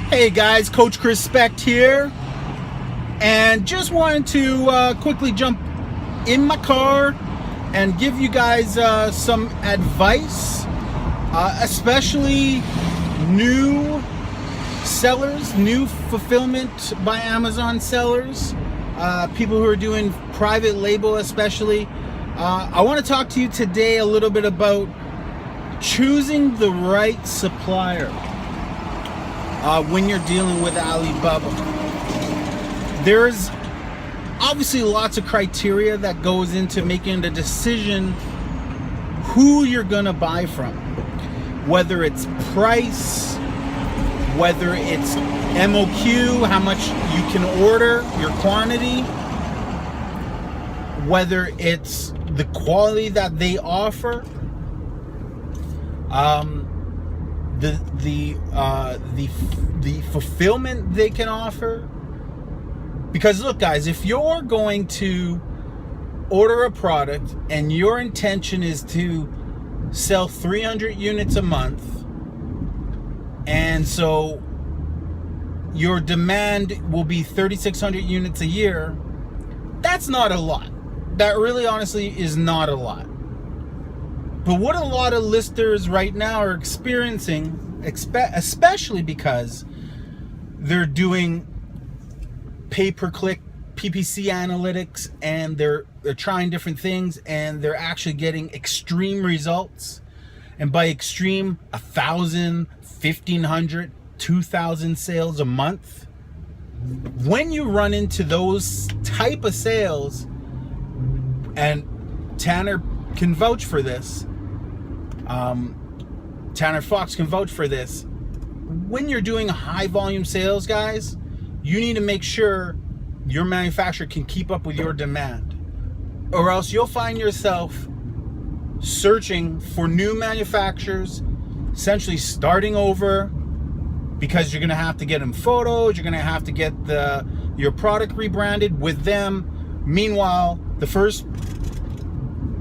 Hey guys, Coach Chrispect here, and just wanted to quickly jump in my car and give you guys some advice, especially new sellers, new fulfillment by Amazon sellers, people who are doing private label especially. I want to talk to you today a little bit about choosing the right supplier when you're dealing with Alibaba. There's obviously lots of criteria that goes into making the decision who you're gonna buy from, whether it's price, whether it's MOQ, how much you can order, your quantity, whether it's the quality that they offer, the fulfillment they can offer. Because look guys, if you're going to order a product and your intention is to sell 300 units a month, and so your demand will be 3,600 units a year, that's not a lot. That really honestly is not a lot. But what a lot of listers right now are experiencing, especially because they're doing pay-per-click PPC analytics, and they're trying different things, and they're actually getting extreme results. And by extreme, 1,000, 1,500, 2,000 sales a month. When you run into those type of sales, and Tanner can vouch for this, Tanner Fox can vouch for this, when you're doing high volume sales, guys, you need to make sure your manufacturer can keep up with your demand, or else you'll find yourself searching for new manufacturers, essentially starting over, because you're gonna have to get them photos, you're gonna have to get your product rebranded with them. Meanwhile, the first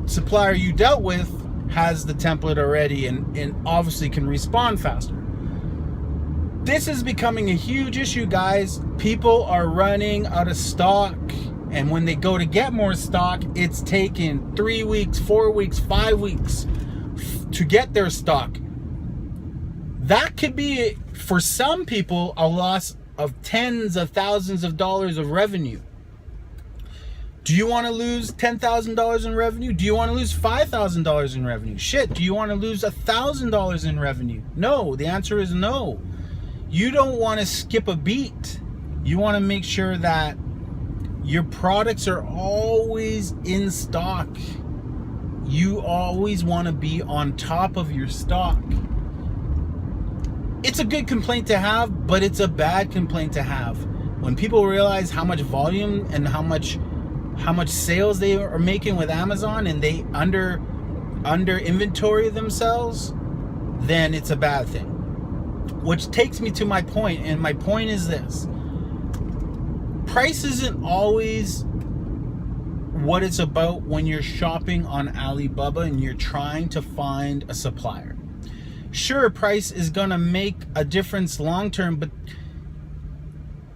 supplier you dealt with has the template already and obviously can respond faster. This is becoming a huge issue, guys. People are running out of stock, and when they go to get more stock, it's taking 3 weeks, 4 weeks, 5 weeks to get their stock. That could be, for some people, a loss of tens of thousands of dollars of revenue. Do you want to lose $10,000 in revenue? Do you want to lose $5,000 in revenue? Shit, do you want to lose $1,000 in revenue? No, the answer is no. You don't want to skip a beat. You want to make sure that your products are always in stock. You always want to be on top of your stock. It's a good complaint to have, but it's a bad complaint to have. When people realize how much volume and how much sales they are making with Amazon, and they under inventory themselves, then it's a bad thing. Which takes me to my point, and my point is this: price isn't always what it's about when you're shopping on Alibaba and you're trying to find a supplier. Sure, price is gonna make a difference long term, but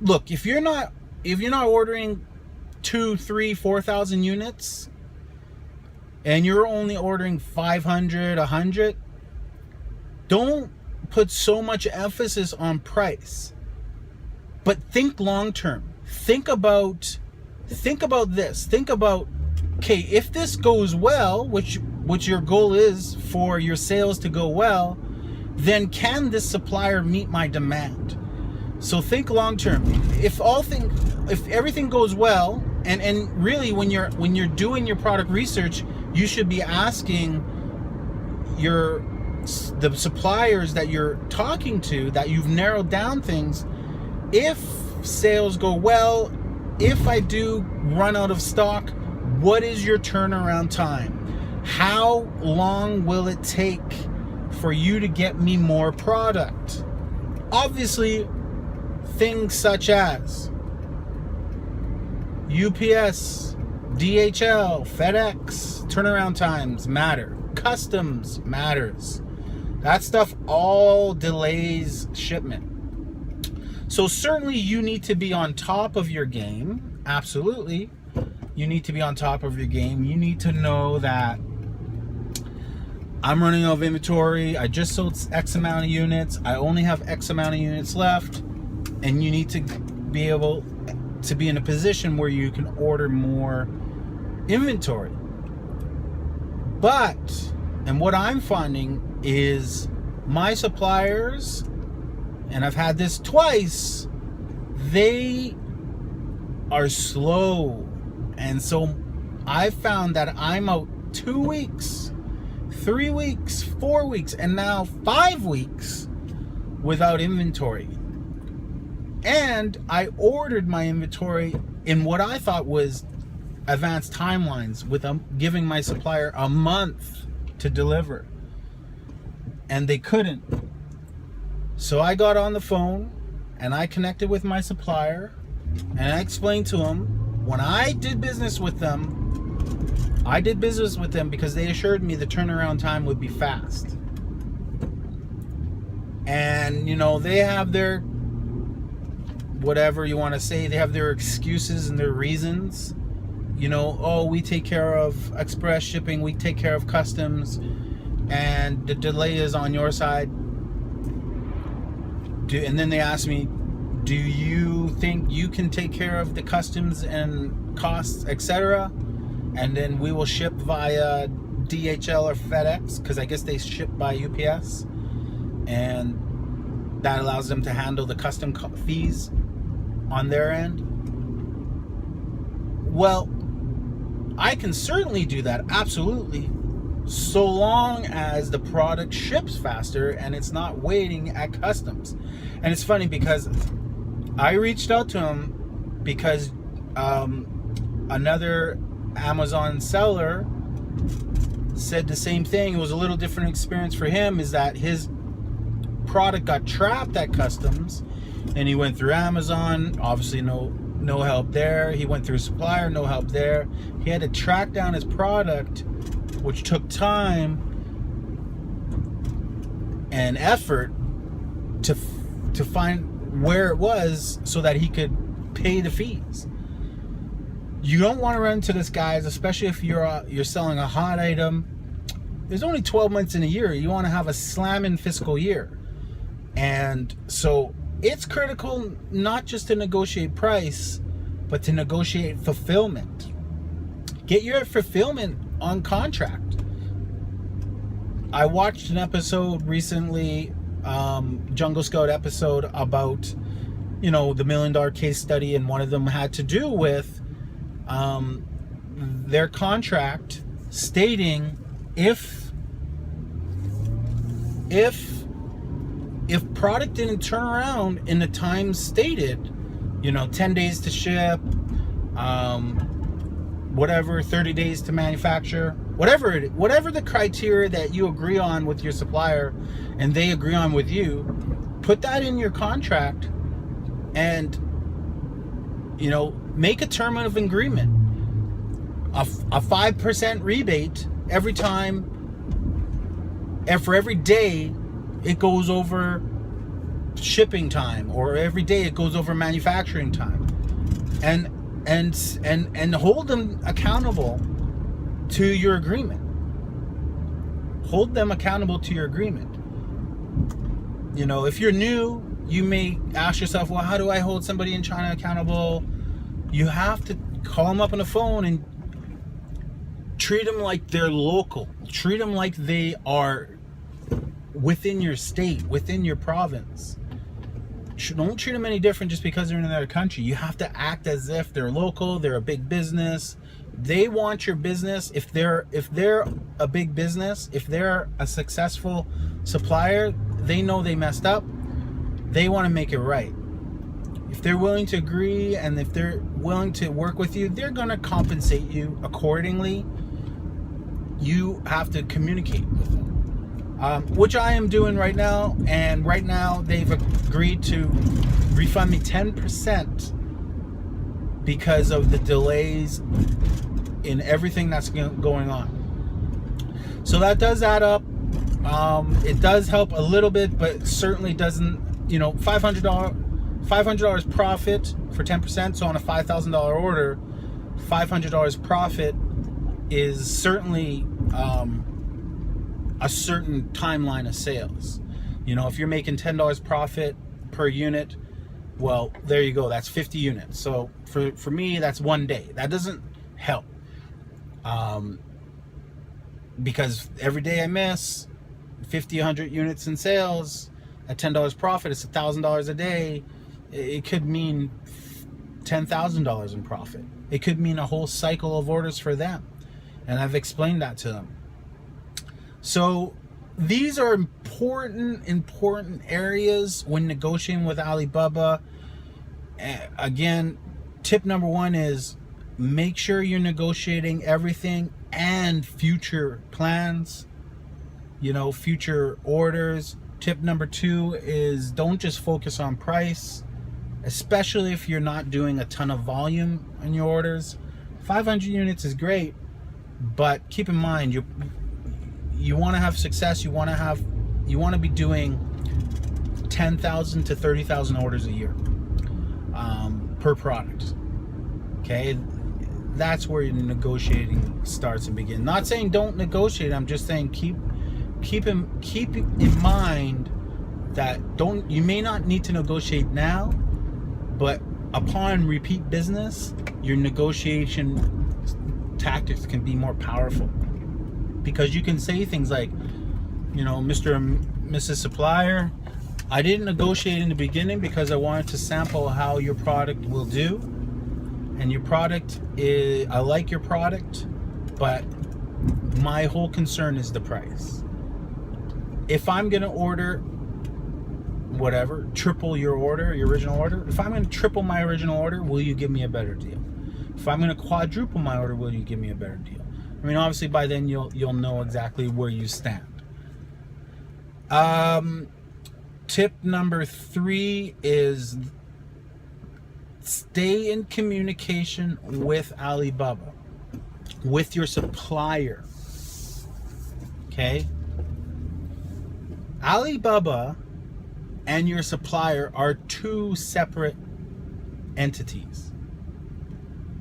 look, if you're not ordering 2, 3, 4,000 units, and you're only ordering 500, 100, don't put so much emphasis on price, but think long term. Think about this. Think about, okay, if this goes well, which your goal is for your sales to go well, then can this supplier meet my demand? So think long term. If everything goes well, and really when you're doing your product research, you should be asking the suppliers that you're talking to, that you've narrowed down things, if sales go well, if I do run out of stock, what is your turnaround time? How long will it take for you to get me more product? Obviously, things such as UPS, DHL, FedEx, turnaround times matter. Customs matters. That stuff all delays shipment. So certainly you need to be on top of your game. Absolutely. You need to be on top of your game. You need to know that I'm running out of inventory. I just sold X amount of units. I only have X amount of units left. And you need to be able to be in a position where you can order more inventory. But, and what I'm finding is my suppliers, and I've had this twice, they are slow. And so I found that I'm out 2 weeks, 3 weeks, 4 weeks, and now 5 weeks without inventory. And I ordered my inventory in what I thought was advanced timelines, with giving my supplier a month to deliver. And they couldn't. So I got on the phone and I connected with my supplier and I explained to him, when I did business with them, I did business with them because they assured me the turnaround time would be fast. And, you know, they have their, whatever you want to say, they have their excuses and their reasons. You know, oh, we take care of express shipping, we take care of customs, and the delay is on your side. And then they asked me, do you think you can take care of the customs and costs, etc.? And then we will ship via DHL or FedEx, because I guess they ship by UPS, and that allows them to handle the custom fees on their end. Well, I can certainly do that, absolutely, so long as the product ships faster and it's not waiting at customs. And it's funny because I reached out to him because another Amazon seller said the same thing. It was a little different experience for him, is that his product got trapped at customs and he went through Amazon, obviously no help there. He went through a supplier, no help there. He had to track down his product, which took time and effort to find where it was so that he could pay the fees. You don't want to run into this, guys, especially if you're selling a hot item. There's only 12 months in a year. You want to have a slamming fiscal year. And so it's critical not just to negotiate price, but to negotiate fulfillment. Get your fulfillment on contract. I watched an episode recently, Jungle Scout episode, about, you know, the $1 million case study, and one of them had to do with their contract stating if product didn't turn around in the time stated, you know, 10 days to ship, whatever, 30 days to manufacture, whatever the criteria that you agree on with your supplier and they agree on with you, put that in your contract and, you know, make a term of agreement. A 5% rebate every time, and for every day it goes over shipping time, or every day it goes over manufacturing time, and hold them accountable to your agreement. Hold them accountable to your agreement. You know, if you're new, you may ask yourself, well, how do I hold somebody in China accountable? You have to call them up on the phone and treat them like they're local. Treat them like they are within your state, within your province. Don't treat them any different just because they're in another country. You have to act as if they're local, they're a big business. They want your business. If they're a big business, if they're a successful supplier, they know they messed up. They want to make it right. If they're willing to agree and if they're willing to work with you, they're going to compensate you accordingly. You have to communicate with them. Which I am doing right now, and right now they've agreed to refund me 10% because of the delays in everything that's going on. So that does add up. It does help a little bit, but certainly doesn't, you know, $500 $500 profit for 10%. So on a $5,000 order, $500 profit is certainly a certain timeline of sales. You know, if you're making $10 profit per unit, well, there you go. That's 50 units. So for me, that's one day. That doesn't help. Because every day I miss 50, 100 units in sales at $10 profit, it's $1,000 a day. It could mean $10,000 in profit. It could mean a whole cycle of orders for them. And I've explained that to them. So these are important areas when negotiating with Alibaba. Again, tip number one is make sure you're negotiating everything and future plans, you know, future orders. Tip number two is don't just focus on price, especially if you're not doing a ton of volume in your orders. 500 units is great, but keep in mind you want to have success. You want to be doing 10,000 to 30,000 orders a year per product. Okay, that's where your negotiating starts and begins. Not saying don't negotiate. I'm just saying keep in mind that you may not need to negotiate now, but upon repeat business, your negotiation tactics can be more powerful, because you can say things like, you know, Mr. and Mrs. Supplier, I didn't negotiate in the beginning because I wanted to sample how your product will do, and your product is, I like your product, but my whole concern is the price. If I'm gonna order whatever, triple your order, your original order, if I'm gonna triple my original order, will you give me a better deal? If I'm gonna quadruple my order, will you give me a better deal? I mean, obviously by then you'll know exactly where you stand. Tip number 3 is stay in communication with Alibaba, with your supplier. Okay? Alibaba and your supplier are two separate entities.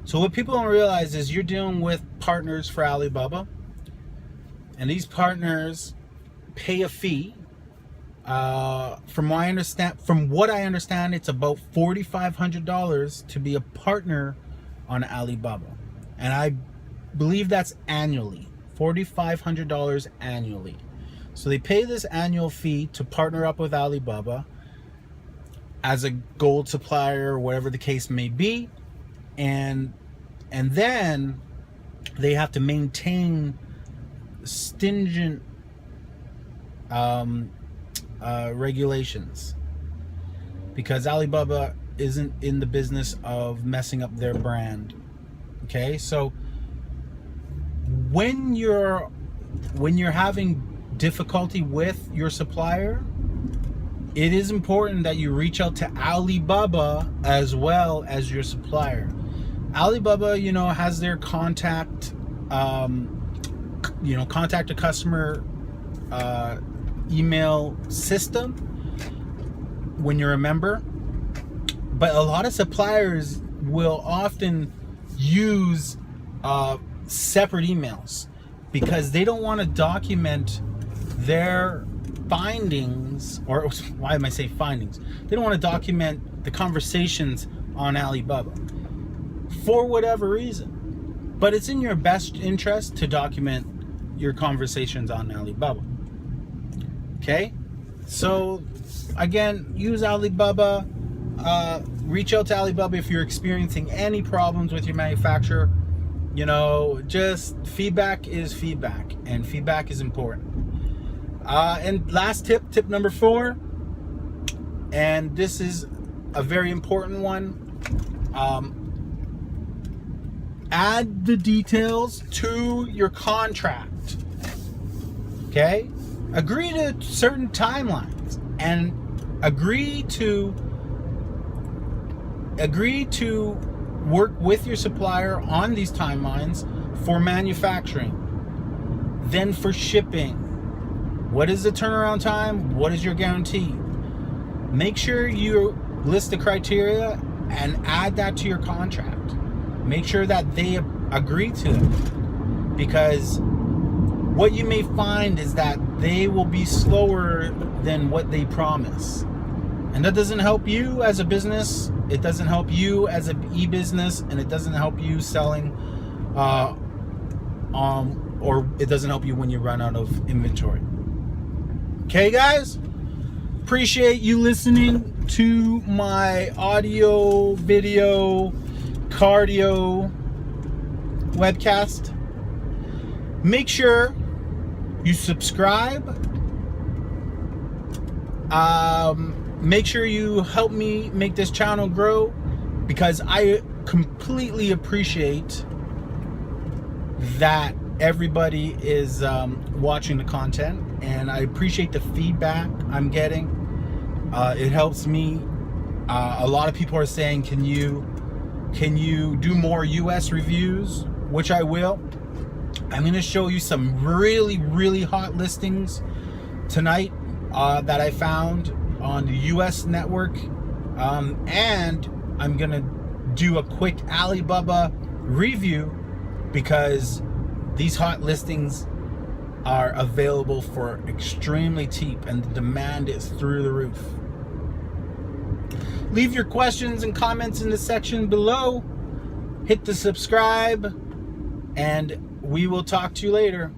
So what people don't realize is you're dealing with partners for Alibaba, and these partners pay a fee. From what I understand, it's about $4,500 to be a partner on Alibaba, and I believe that's annually, $4,500 annually. So they pay this annual fee to partner up with Alibaba as a gold supplier, or whatever the case may be, and then they have to maintain stringent regulations, because Alibaba isn't in the business of messing up their brand. Okay, so when you're having difficulty with your supplier, it is important that you reach out to Alibaba as well as your supplier. Alibaba, you know, has their contact a customer email system when you're a member, but a lot of suppliers will often use separate emails because they don't want to document their findings, or why am I saying findings? They don't want to document the conversations on Alibaba for whatever reason, but it's in your best interest to document your conversations on Alibaba. Okay, so again, use Alibaba. Reach out to Alibaba if you're experiencing any problems with your manufacturer. You know, just feedback is feedback, and feedback is important. And last tip number 4, and this is a very important one. Add the details to your contract. Okay? Agree to certain timelines, and agree to work with your supplier on these timelines for manufacturing, then for shipping. What is the turnaround time? What is your guarantee? Make sure you list the criteria and add that to your contract. Make sure that they agree to it, because what you may find is that they will be slower than what they promise. And that doesn't help you as a business. It doesn't help you as an e-business, and it doesn't help you selling, or it doesn't help you when you run out of inventory. Okay, guys? Appreciate you listening to my audio, video, cardio webcast. Make sure you subscribe. Make sure you help me make this channel grow, because I completely appreciate that everybody is watching the content, and I appreciate the feedback I'm getting. It helps me. A lot of people are saying, can you do more US reviews, which I will. I'm going to show you some really hot listings tonight that I found on the US network, and I'm going to do a quick Alibaba review, because these hot listings are available for extremely cheap, and the demand is through the roof. Leave your questions and comments in the section below. Hit the subscribe, and we will talk to you later.